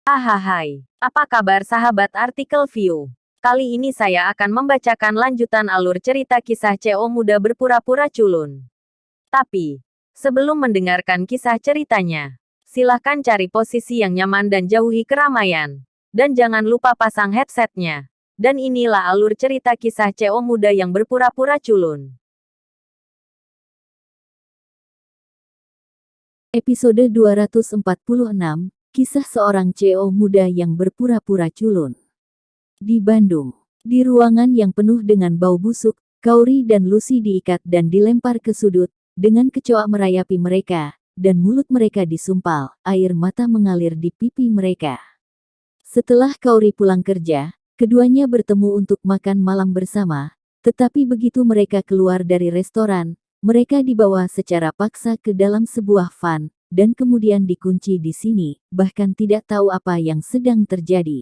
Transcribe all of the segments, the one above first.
Ahai, apa kabar sahabat artikel view? Kali ini saya akan membacakan lanjutan alur cerita kisah CO muda berpura-pura culun. Tapi, sebelum mendengarkan kisah ceritanya, silahkan cari posisi yang nyaman dan jauhi keramaian. Dan jangan lupa pasang headsetnya. Dan inilah alur cerita kisah CO muda yang berpura-pura culun. Episode 246, Kisah seorang CEO muda yang berpura-pura culun. Di Bandung, di ruangan yang penuh dengan bau busuk, Kauri dan Lucy diikat dan dilempar ke sudut, dengan kecoa merayapi mereka, dan mulut mereka disumpal, air mata mengalir di pipi mereka. Setelah Kauri pulang kerja, keduanya bertemu untuk makan malam bersama, tetapi begitu mereka keluar dari restoran, mereka dibawa secara paksa ke dalam sebuah van, dan kemudian dikunci di sini, bahkan tidak tahu apa yang sedang terjadi.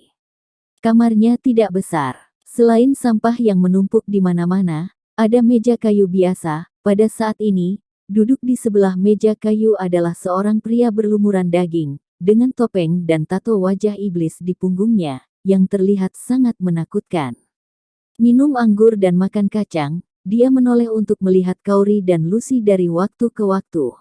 Kamarnya tidak besar. Selain sampah yang menumpuk di mana-mana, ada meja kayu biasa. Pada saat ini, duduk di sebelah meja kayu adalah seorang pria berlumuran daging, dengan topeng dan tato wajah iblis di punggungnya, yang terlihat sangat menakutkan. Minum anggur dan makan kacang, dia menoleh untuk melihat Kauri dan Lucy dari waktu ke waktu.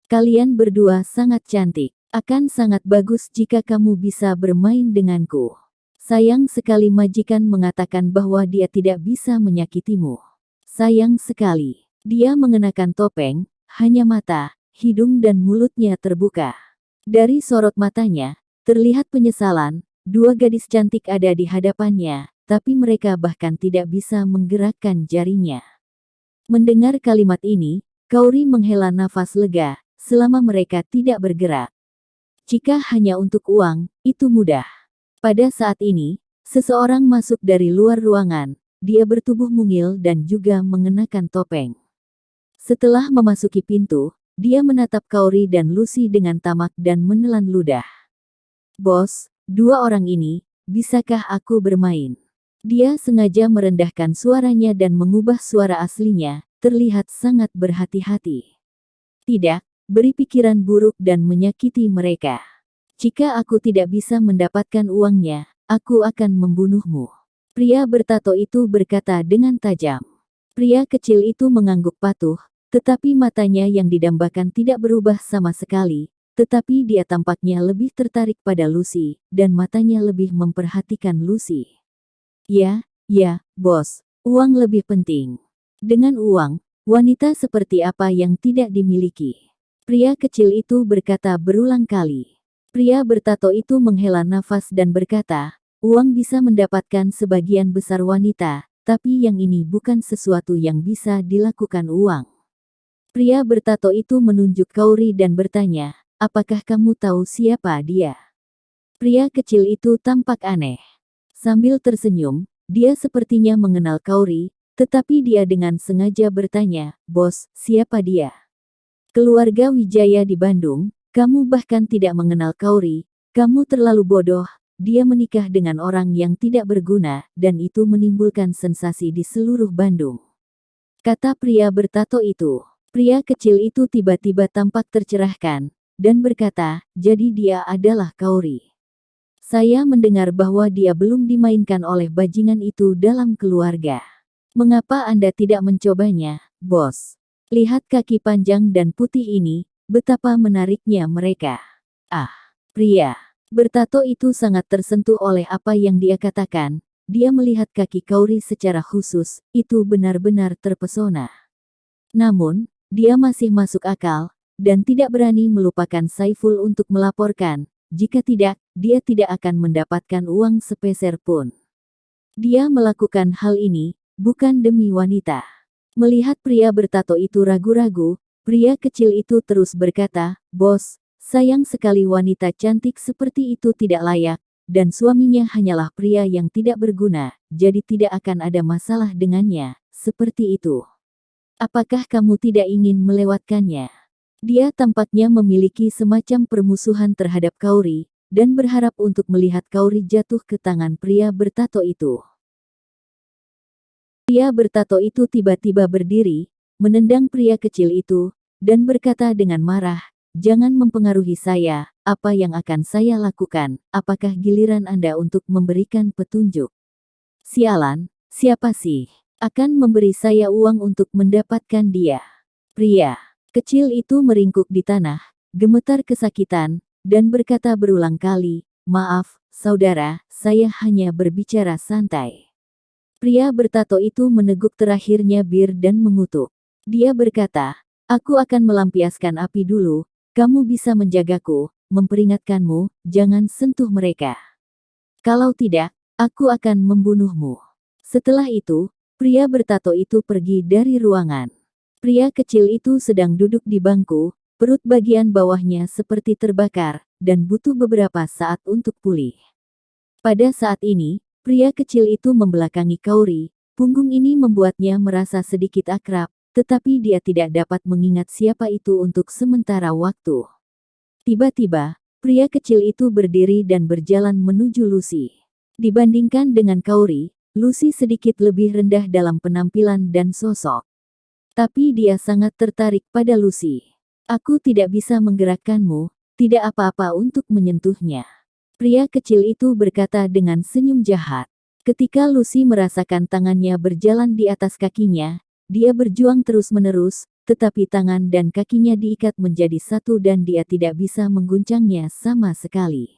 Kalian berdua sangat cantik. Akan sangat bagus jika kamu bisa bermain denganku. Sayang sekali majikan mengatakan bahwa dia tidak bisa menyakitimu. Sayang sekali. Dia mengenakan topeng, hanya mata, hidung dan mulutnya terbuka. Dari sorot matanya, terlihat penyesalan. Dua gadis cantik ada di hadapannya, tapi mereka bahkan tidak bisa menggerakkan jarinya. Mendengar kalimat ini, Kauri menghela nafas lega. Selama mereka tidak bergerak. Jika hanya untuk uang, itu mudah. Pada saat ini, seseorang masuk dari luar ruangan. Dia bertubuh mungil dan juga mengenakan topeng. Setelah memasuki pintu, dia menatap Kauri dan Lucy dengan tamak dan menelan ludah. Bos, dua orang ini, bisakah aku bermain? Dia sengaja merendahkan suaranya dan mengubah suara aslinya, terlihat sangat berhati-hati. Tidak. Beri pikiran buruk dan menyakiti mereka. Jika aku tidak bisa mendapatkan uangnya, aku akan membunuhmu. Pria bertato itu berkata dengan tajam. Pria kecil itu mengangguk patuh, tetapi matanya yang didambakan tidak berubah sama sekali, tetapi dia tampaknya lebih tertarik pada Lucy, dan matanya lebih memperhatikan Lucy. Ya, bos, uang lebih penting. Dengan uang, wanita seperti apa yang tidak dimiliki? Pria kecil itu berkata berulang kali. Pria bertato itu menghela nafas dan berkata, uang bisa mendapatkan sebagian besar wanita, tapi yang ini bukan sesuatu yang bisa dilakukan uang. Pria bertato itu menunjuk Kauri dan bertanya, apakah kamu tahu siapa dia? Pria kecil itu tampak aneh. Sambil tersenyum, dia sepertinya mengenal Kauri, tetapi dia dengan sengaja bertanya, bos, siapa dia? Keluarga Wijaya di Bandung, kamu bahkan tidak mengenal Kauri, kamu terlalu bodoh, dia menikah dengan orang yang tidak berguna, dan itu menimbulkan sensasi di seluruh Bandung. Kata pria bertato itu. Pria kecil itu tiba-tiba tampak tercerahkan, dan berkata, jadi dia adalah Kauri. Saya mendengar bahwa dia belum dimainkan oleh bajingan itu dalam keluarga. Mengapa Anda tidak mencobanya, bos? Lihat kaki panjang dan putih ini, betapa menariknya mereka. Ah, pria bertato itu sangat tersentuh oleh apa yang dia katakan. Dia melihat kaki Kauri secara khusus, itu benar-benar terpesona. Namun, dia masih masuk akal, dan tidak berani melupakan Saiful untuk melaporkan. Jika tidak, dia tidak akan mendapatkan uang sepeser pun. Dia melakukan hal ini, bukan demi wanita. Melihat pria bertato itu ragu-ragu, pria kecil itu terus berkata, bos, sayang sekali wanita cantik seperti itu tidak layak, dan suaminya hanyalah pria yang tidak berguna, jadi tidak akan ada masalah dengannya, seperti itu. Apakah kamu tidak ingin melewatkannya? Dia tampaknya memiliki semacam permusuhan terhadap Kauri, dan berharap untuk melihat Kauri jatuh ke tangan pria bertato itu. Pria bertato itu tiba-tiba berdiri, menendang pria kecil itu, dan berkata dengan marah, jangan mempengaruhi saya, apa yang akan saya lakukan? Apakah giliran Anda untuk memberikan petunjuk? Sialan, siapa sih akan memberi saya uang untuk mendapatkan dia? Pria kecil itu meringkuk di tanah, gemetar kesakitan, dan berkata berulang kali, "Maaf, saudara, saya hanya berbicara santai." Pria bertato itu meneguk terakhirnya bir dan mengutuk. Dia berkata, "Aku akan melampiaskan api dulu, kamu bisa menjagaku, memperingatkanmu, jangan sentuh mereka. Kalau tidak, aku akan membunuhmu." Setelah itu, pria bertato itu pergi dari ruangan. Pria kecil itu sedang duduk di bangku, perut bagian bawahnya seperti terbakar, dan butuh beberapa saat untuk pulih. Pada saat ini, pria kecil itu membelakangi Kauri, punggung ini membuatnya merasa sedikit akrab, tetapi dia tidak dapat mengingat siapa itu untuk sementara waktu. Tiba-tiba, pria kecil itu berdiri dan berjalan menuju Lucy. Dibandingkan dengan Kauri, Lucy sedikit lebih rendah dalam penampilan dan sosok. Tapi dia sangat tertarik pada Lucy. "Aku tidak bisa menggerakkanmu, tidak apa-apa untuk menyentuhnya." Pria kecil itu berkata dengan senyum jahat. Ketika Lucy merasakan tangannya berjalan di atas kakinya, dia berjuang terus-menerus, tetapi tangan dan kakinya diikat menjadi satu dan dia tidak bisa mengguncangnya sama sekali.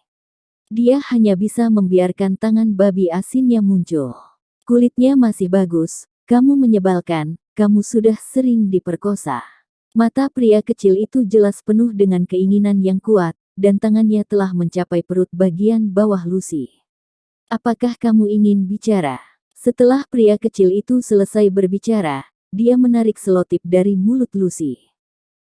Dia hanya bisa membiarkan tangan babi asinnya muncul. "Kulitnya masih bagus, kamu menyebalkan, kamu sudah sering diperkosa." Mata pria kecil itu jelas penuh dengan keinginan yang kuat, dan tangannya telah mencapai perut bagian bawah Lucy. "Apakah kamu ingin bicara?" Setelah pria kecil itu selesai berbicara, dia menarik selotip dari mulut Lucy.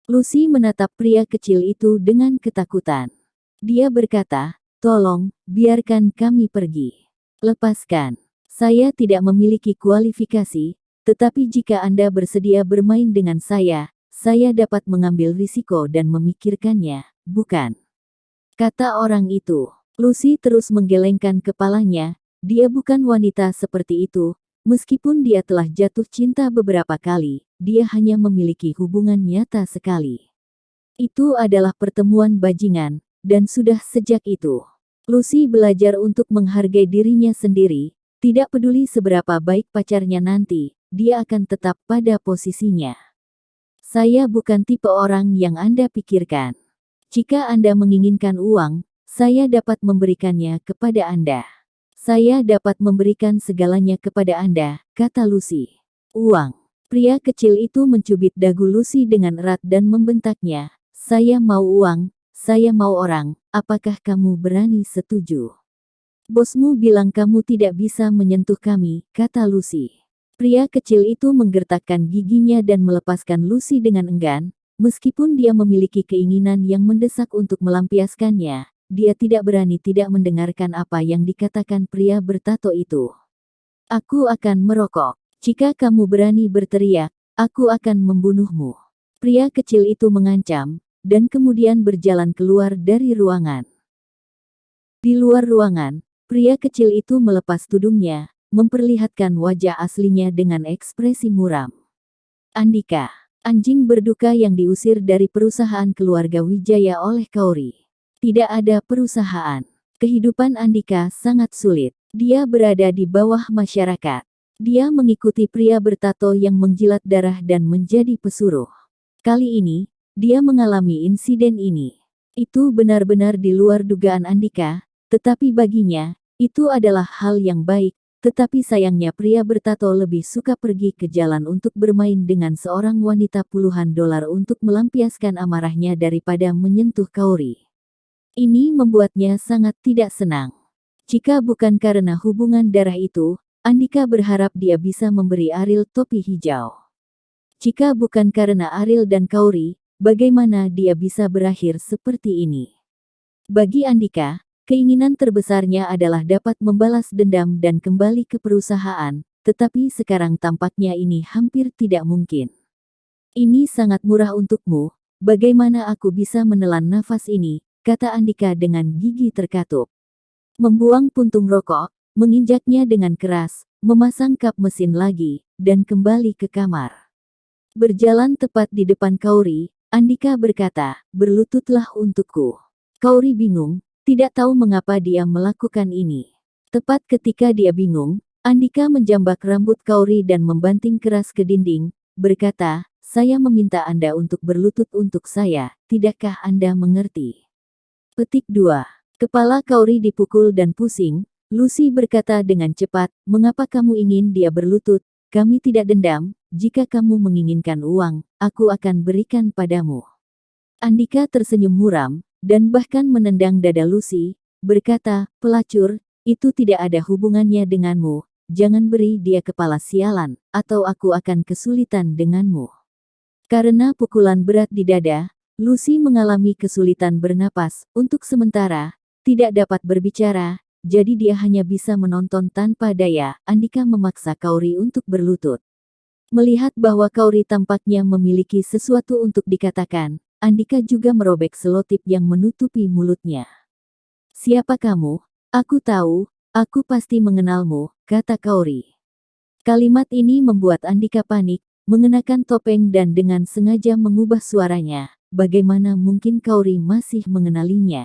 Lucy menatap pria kecil itu dengan ketakutan. Dia berkata, "Tolong, biarkan kami pergi. Lepaskan. Saya tidak memiliki kualifikasi, tetapi jika Anda bersedia bermain dengan saya dapat mengambil risiko dan memikirkannya, bukan?" Kata orang itu. Lucy terus menggelengkan kepalanya, dia bukan wanita seperti itu, meskipun dia telah jatuh cinta beberapa kali, dia hanya memiliki hubungan nyata sekali. Itu adalah pertemuan bajingan, dan sudah sejak itu. Lucy belajar untuk menghargai dirinya sendiri. Tidak peduli seberapa baik pacarnya nanti, dia akan tetap pada posisinya. "Saya bukan tipe orang yang Anda pikirkan. Jika Anda menginginkan uang, saya dapat memberikannya kepada Anda. Saya dapat memberikan segalanya kepada Anda," kata Lucy. "Uang." Pria kecil itu mencubit dagu Lucy dengan erat dan membentaknya, "Saya mau uang, saya mau orang, apakah kamu berani setuju?" "Bosmu bilang kamu tidak bisa menyentuh kami," kata Lucy. Pria kecil itu menggertakkan giginya dan melepaskan Lucy dengan enggan, meskipun dia memiliki keinginan yang mendesak untuk melampiaskannya, dia tidak berani tidak mendengarkan apa yang dikatakan pria bertato itu. "Aku akan merokok. Jika kamu berani berteriak, aku akan membunuhmu." Pria kecil itu mengancam, dan kemudian berjalan keluar dari ruangan. Di luar ruangan, pria kecil itu melepas tudungnya, memperlihatkan wajah aslinya dengan ekspresi muram. Andika, anjing berduka yang diusir dari perusahaan keluarga Wijaya oleh Kauri. Tidak ada perusahaan. Kehidupan Andika sangat sulit. Dia berada di bawah masyarakat. Dia mengikuti pria bertato yang menjilat darah dan menjadi pesuruh. Kali ini, dia mengalami insiden ini. Itu benar-benar di luar dugaan Andika, tetapi baginya, itu adalah hal yang baik, tetapi sayangnya pria bertato lebih suka pergi ke jalan untuk bermain dengan seorang wanita puluhan dolar untuk melampiaskan amarahnya daripada menyentuh Kauri. Ini membuatnya sangat tidak senang. Jika bukan karena hubungan darah itu, Andika berharap dia bisa memberi Ariel topi hijau. Jika bukan karena Ariel dan Kauri, bagaimana dia bisa berakhir seperti ini? Bagi Andika, keinginan terbesarnya adalah dapat membalas dendam dan kembali ke perusahaan, tetapi sekarang tampaknya ini hampir tidak mungkin. "Ini sangat murah untukmu, bagaimana aku bisa menelan nafas ini?" kata Andika dengan gigi terkatup. Membuang puntung rokok, menginjaknya dengan keras, memasang kap mesin lagi, dan kembali ke kamar. Berjalan tepat di depan Kauri, Andika berkata, "Berlututlah untukku." Kauri bingung, tidak tahu mengapa dia melakukan ini. Tepat ketika dia bingung, Andika menjambak rambut Kauri dan membanting keras ke dinding, berkata, "Saya meminta Anda untuk berlutut untuk saya, tidakkah Anda mengerti?" Petik 2. Kepala Kauri dipukul dan pusing. Lucy berkata dengan cepat, "Mengapa kamu ingin dia berlutut? Kami tidak dendam, jika kamu menginginkan uang, aku akan berikan padamu." Andika tersenyum muram, dan bahkan menendang dada Lucy, berkata, "Pelacur, itu tidak ada hubungannya denganmu, jangan beri dia kepala sialan, atau aku akan kesulitan denganmu." Karena pukulan berat di dada, Lucy mengalami kesulitan bernapas, untuk sementara, tidak dapat berbicara, jadi dia hanya bisa menonton tanpa daya. Andika memaksa Kauri untuk berlutut. Melihat bahwa Kauri tampaknya memiliki sesuatu untuk dikatakan, Andika juga merobek selotip yang menutupi mulutnya. "Siapa kamu? Aku tahu, aku pasti mengenalmu," kata Kauri. Kalimat ini membuat Andika panik, mengenakan topeng dan dengan sengaja mengubah suaranya. "Bagaimana mungkin Kauri masih mengenalinya?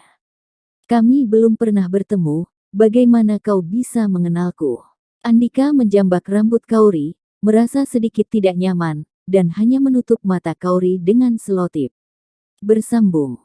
Kami belum pernah bertemu, bagaimana kau bisa mengenalku?" Andika menjambak rambut Kauri, merasa sedikit tidak nyaman, dan hanya menutup mata Kauri dengan selotip. Bersambung.